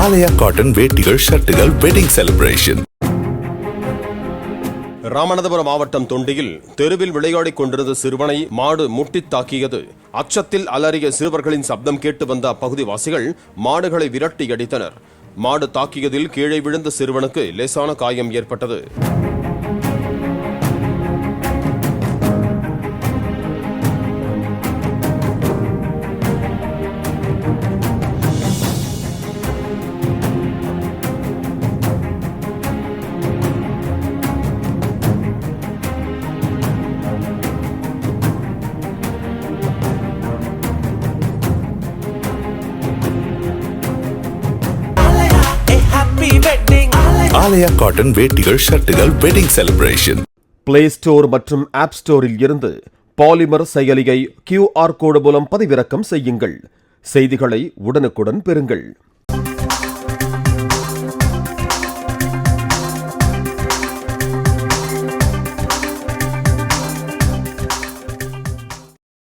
ஆலயா cotton வேட்டிகள் ஷர்ட்டுகள் wedding celebration. Ramanathapuram மாவட்டம் தொண்டியில் தெருவில் விளையாடிக் கொண்டிருந்த சிறுவனை மாடு முட்டித் தாக்கியது. அச்சத்தில் அலறிய சிறுவர்களின் சப்தம் கேட்டு வந்த அப்பகுதிவாசிகள் மாடுகளை விரட்டி அடித்தனர். மாடு தாக்கியதில் கீழே விழுந்த சிறுவனுக்கு லேசான காயம் ஏற்பட்டது. ஆலயா காட்டன் வேட்டிகள் ஷர்ட்டுகள் வெட்டிங் செலிப்ரேஷன். பிளே ஸ்டோர் மற்றும் ஆப் ஸ்டோரில் இருந்து பாலிமர் செயலியை QR கோடு மூலம் பதிவிறக்கம் செய்யுங்கள். செய்திகளை உடனுக்குடன் பெறுங்கள்.